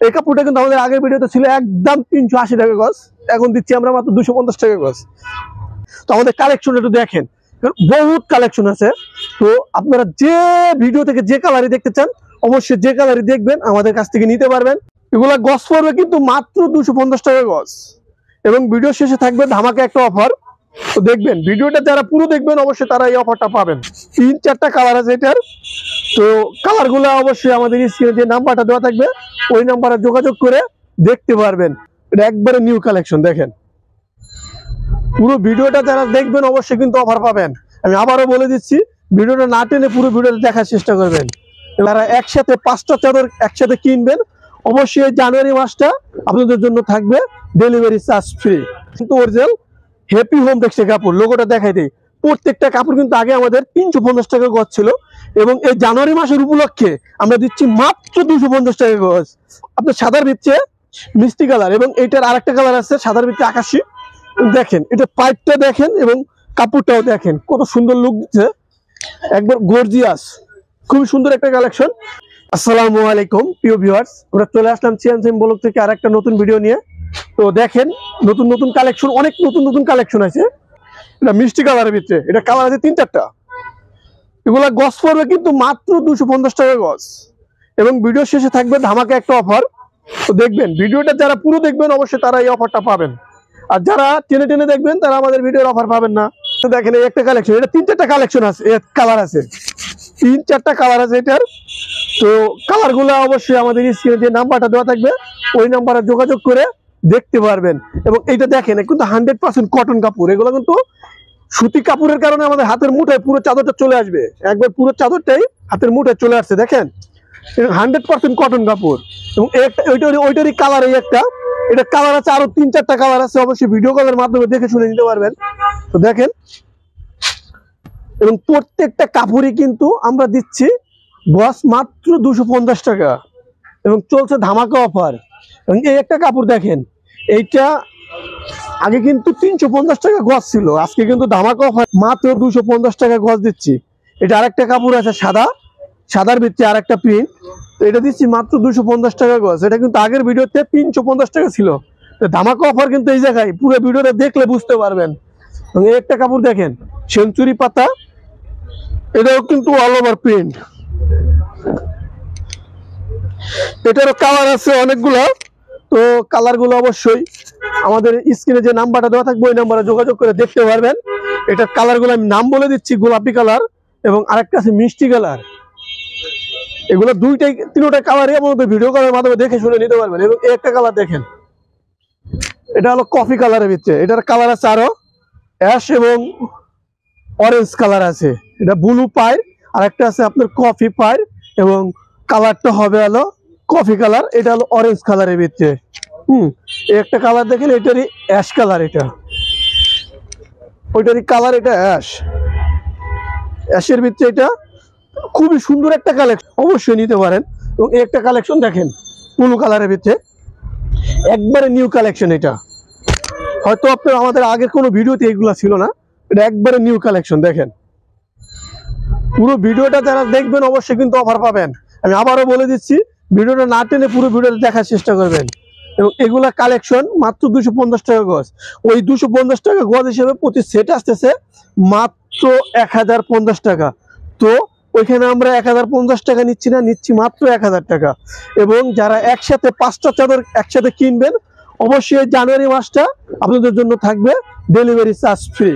এই কাপড়টা কিন্তু আমাদের আগের ভিডিওতে ছিল একদম 380 টাকা গজ, এখন দিচ্ছি আমরা মাত্র 250 টাকা গজ। তো আমাদের কালেকশন একটু দেখেন, বহুত কালেকশন আছে। তো আপনারা যে ভিডিও থেকে যে কালারই দেখতে চান অবশ্যই যে কালারই দেখবেন আমাদের কাছ থেকে নিতে পারবেন। এগুলা গজ পড়বে কিন্তু মাত্র 250 টাকা গজ, এবং ভিডিও শেষে থাকবে ধামাকা একটা অফার। তো দেখবেন ভিডিওটা যারা পুরো দেখবেন অবশ্যই তারা এই অফারটা পাবেন। 3-4টা কালার আছে এটার। তো কালারগুলো অবশ্যই আমাদের স্ক্রিনে যে নাম্বারটা দেওয়া থাকবে ওই নাম্বারে যোগাযোগ করে দেখতে পারবেন। এটা একবারে নিউ কালেকশন, দেখেন পুরো ভিডিওটা যারা দেখবেন অবশ্যই কিন্তু অফার পাবেন। আমি আবারও বলে দিচ্ছি, ভিডিওটা না টেনে পুরো ভিডিওটা দেখার চেষ্টা করবেন। যারা একসাথে 5টা চাদর একসাথে কিনবেন অবশ্যই জানুয়ারি মাসটা আপনাদের জন্য থাকবে ডেলিভারি চার্জ ফ্রি। কিন্তু অরিজিনাল হ্যাপি হোম টেক্সটাইল কাপড় লোগোটা দেখাই দিই। প্রত্যেকটা কাপড় কিন্তু আগে আমাদের 350 টাকা গজ ছিল, এবং এই জানুয়ারি মাসের উপলক্ষে আমরা দিচ্ছি মাত্র 250 টাকা গজ। আপনার সাদার ভিতরে মিষ্টি কালার, এবং এইটার আরেকটা কালার আছে সাদার ভিতরে আকাশী। দেখেন এটা পাইপটা দেখেন এবং কাপড়টাও দেখেন কত সুন্দর লুক দিচ্ছে, একবার গর্জিয়াস, খুবই সুন্দর একটা কালেকশন। আসসালামু আলাইকুম প্রিয় ভিউয়ার্স, আমরা চলে আসলাম চিয়ানসেম ব্লগ থেকে আরেকটা নতুন ভিডিও নিয়ে। তো দেখেন নতুন নতুন কালেকশন, অনেক নতুন নতুন কালেকশন আছে। এটা মিষ্টি কালারের ভিতরে, এটা কালার আছে 3-4টা। এগুলা গজ পড়বে কিন্তু মাত্র 250 টাকা গজ, এবং ভিডিও শেষে থাকবে ধামাকা একটা অফার। তো দেখবেন ভিডিওটা যারা পুরো দেখবেন অবশ্যই তারা এই অফারটা পাবেন, আর যারা টেনে টেনে দেখবেন তারা আমাদের ভিডিওর অফার পাবেন না। তো দেখেন এই একটা কালেকশন, এটা 3-4টা কালেকশন আছে, কালার আছে 3-4টা কালার আছে এটার। তো কালার গুলো অবশ্যই আমাদের স্ক্রিনে যে নাম্বারটা দেওয়া থাকবে ওই নাম্বারে যোগাযোগ করে দেখতে পারবেন। এবং এইটা দেখেন কিন্তু 100% কটন কাপড়, এগুলো কিন্তু সুতি কাপড়ের কারণে আমাদের হাতের মুঠোয় পুরো চাদরটা চলে আসবে, একবার পুরো চাদরটাই হাতের মুঠোয় চলে আসছে। দেখেন 100% কটন কাপড়, এবং ওইটারই কালার এই একটা, এটা কালার আছে আরো 3-4টা কালার আছে, অবশ্যই ভিডিও কলের মাধ্যমে দেখে শুনে নিতে পারবেন। তো দেখেন, এবং প্রত্যেকটা কাপড়ই কিন্তু আমরা দিচ্ছি গজ মাত্র 250 টাকা, এবং চলছে ধামাকা অফার। এবং এই একটা কাপড় দেখেন, এইটা আগে কিন্তু 350 টাকা গজ ছিল, আজকে কিন্তু ধামাকা অফার মাত্র 250 টাকা গজ দিচ্ছি। এটা আরেকটা কাপড় আছে সাদার ভিতরে আরেকটা প্রিন্ট, তো এটা দিচ্ছি মাত্র 250 টাকা গজ। এটা কিন্তু আগের ভিডিওতে 350 টাকা ছিল। ধামাকা অফার কিন্তু এই জায়গায়, পুরো ভিডিওটা দেখলে বুঝতে পারবেন। এবং এই একটা কাপড় দেখেন সেঞ্চুরি পাতা, এটাও কিন্তু অল ওভার প্রিন্ট, এটারও কালার আছে অনেকগুলো। তো কালার গুলো অবশ্যই আমাদের স্ক্রিনে যে নাম্বারটা দেওয়া থাকবে ওই নাম্বারে যোগাযোগ করে দেখতে পারবেন। এটার কালার গুলো আমি নাম বলে দিচ্ছি, গোলাপি কালার এবং আরেকটা আছে মিষ্টি কালার। এগুলো তিনটা কালারই আমাদের ভিডিও কলের মাধ্যমে দেখে শুনে নিতে পারবেন। এবং এই একটা কালার দেখেন, এটা হলো কফি কালারের ভিতরে, এটার কালার আছে আরো অ্যাশ এবং অরেঞ্জ কালার আছে। এটা ব্লু পায়ের, আর একটা আছে আপনার কফি পায়ের, এবং কালারটা হবে হলো কফি কালার, এটা হলো অরেঞ্জ কালারের ভিতরে। একটা কালার দেখেন, এটারই অ্যাশ কালার, এটা ওইটারই কালার, এটা অ্যাশের ভিতরে। এটা খুবই সুন্দর একটা কালেকশন, অবশ্যই নিতে পারেন। এবং এই একটা কালেকশন দেখেন ব্লু কালারের ভিতরে, একবারে নিউ কালেকশন। এটা হয়তো আপনার আমাদের আগের কোনো ভিডিওতে এগুলা ছিল না, এটা একবারে নিউ কালেকশন। দেখেন পুরো ভিডিওটা যারা দেখবেন অবশ্যই কিন্তু অফার পাবেন। আমি আবারও বলে দিচ্ছি, ভিডিওটা না টেনে পুরো ভিডিওটা দেখার চেষ্টা করবেন। এবং এগুলা কালেকশন মাত্র 250 টাকা গজ। ওই 250 টাকা গজ হিসেবে প্রতি সেট আসতেছে মাত্র 1050 টাকা। তো ওইখানে আমরা 1050 টাকা নিচ্ছি না, নিচ্ছি মাত্র 1000 টাকা। এবং যারা একসাথে 5টা চাদর একসাথে কিনবেন অবশ্যই জানুয়ারি মাসটা আপনাদের জন্য থাকবে ডেলিভারি চার্জ ফ্রি।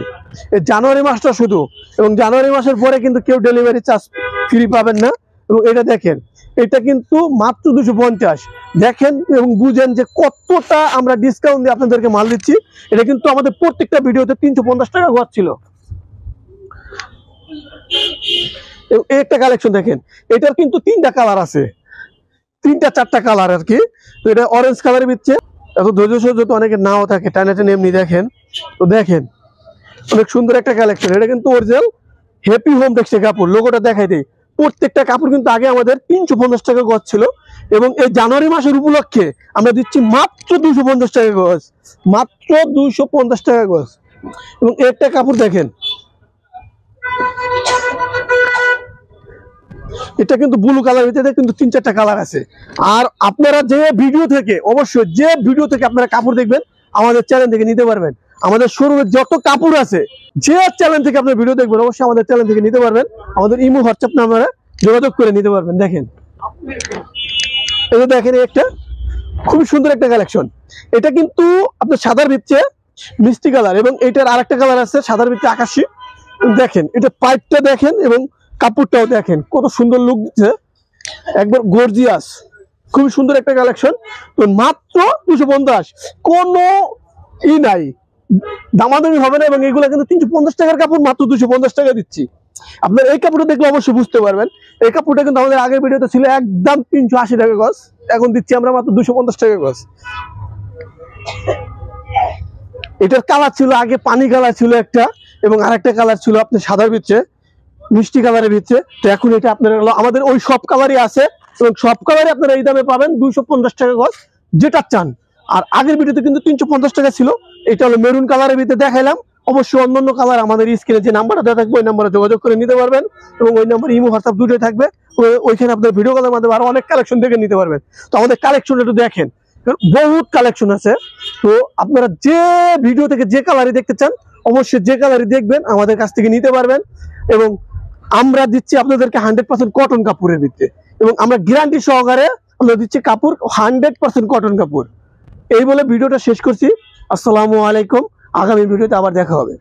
এই জানুয়ারি মাসটা শুধু, এবং জানুয়ারি মাসের পরে কিন্তু কেউ ডেলিভারি চার্জ ফ্রি পাবেন না। এবং এটা দেখেন, এটা কিন্তু মাত্র 250। দেখেন এবং বুঝেন যে কতটা আমরা ডিসকাউন্ট দিয়ে আপনাদেরকে মাল দিচ্ছি। এটা কিন্তু আমাদের প্রত্যেকটা ভিডিওতে 350 টাকা গজ ছিল। এবং একটা কালেকশন দেখেন, এটার কিন্তু 3টা কালার আছে, 3-4টা কালার আর কি। তো এটা অরেঞ্জ কালারের ভিতরে, এত ধৈর্য সহ্য তো অনেকে নাও থাকে, টানে টানে এমনি দেখেন। তো দেখেন অনেক সুন্দর একটা কালেকশন, এটা কিন্তু অরিজিনাল হ্যাপি হোম টেক্সটাইল কাপড়, লোগোটা দেখাই দিই। প্রত্যেকটা কাপড় কিন্তু আগে আমাদের 350 টাকা গজ ছিল, এবং এই জানুয়ারি মাসের উপলক্ষে আমরা দিচ্ছি মাত্র 250 টাকা গজ, মাত্র 250 টাকা গজ। এবং একটা কাপড় দেখেন, এটা কিন্তু ব্লু কালার ভিতরে কিন্তু 3-4টা কালার আছে। আর আপনারা যে ভিডিও থেকে অবশ্যই যে ভিডিও থেকে আপনারা কাপড় দেখবেন আমাদের চ্যানেল থেকে নিতে পারবেন। আমাদের শোরুমে যত কাপড় আছে যে চ্যানেল থেকে আপনার ভিডিও দেখবেন অবশ্যই আমাদের চ্যানেল থেকে নিতে পারবেন। আমাদের ইমো হোয়াটসঅ্যাপ নাম্বারে যোগাযোগ করে নিতে পারবেন। দেখেন এটা, দেখেন একটা খুবই সুন্দর একটা কালেকশন। এটা কিন্তু আপনার সাদার ভিতরে মিষ্টি কালার এবং এটার আরেকটা কালার আছে সাদার ভিতরে আকাশী। দেখেন এটা পাইপটা দেখেন এবং কাপড়টাও দেখেন কত সুন্দর লুক দিচ্ছে, একবার গর্জিয়াস, খুবই সুন্দর একটা কালেকশন। তো মাত্র 250, কোনো ই নাই, দামাদামি হবে না। এবং এগুলো কিন্তু 350 টাকার কাপড় মাত্র 250 টাকা দিচ্ছি। আপনার এই কাপড়টা দেখলে অবশ্যই বুঝতে পারবেন। এই কাপড়টা কিন্তু আমাদের আগের ভিডিওতে ছিল একদম 380 টাকা গজ, এখন দিচ্ছি আমরা মাত্র 250 টাকা গজ। এটার কালার ছিল আগে পানি কালার ছিল একটা, এবং আরেকটা কালার ছিল আপনার সাদার ভিতরে মিষ্টি কালারের ভিতরে। তো এখন এটা আপনার আমাদের ওই সব কালারই আছে এবং সব কালারই আপনারা এই দামে পাবেন 250 টাকা গজ, যেটা চান। আর আগের ভিডিওতে কিন্তু 350 টাকা ছিল। এটা হলো মেরুন কালারের ভিতরে দেখাইলাম। অবশ্যই অন্যান্য কালার আমাদের স্ক্রিনে যে নাম্বারটা দেওয়া থাকবে ওই নাম্বারে যোগাযোগ করে নিতে পারবেন এবং ওই নাম্বার ইমো হোয়াটসঅ্যাপ দুটোই থাকবে। ওইখানে আপনার ভিডিও কলের মাধ্যমে আরো অনেক কালেকশন দেখে নিতে পারবেন। তো আমাদের কালেকশন একটু দেখেন, বহুত কালেকশন আছে। তো আপনারা যে ভিডিও থেকে যে কালারই দেখতে চান অবশ্যই যে কালারই দেখবেন আমাদের কাছ থেকে নিতে পারবেন। এবং আমরা দিচ্ছি আপনাদেরকে 100% কটন কাপড়ের ভিতরে, এবং আমরা গ্যারান্টি সহকারে আমরা দিচ্ছি কাপড় 100% কটন কাপড়। এই বলে ভিডিওটা শেষ করছি। আসসালামু আলাইকুম। আগামী ভিডিওতে আবার দেখা হবে।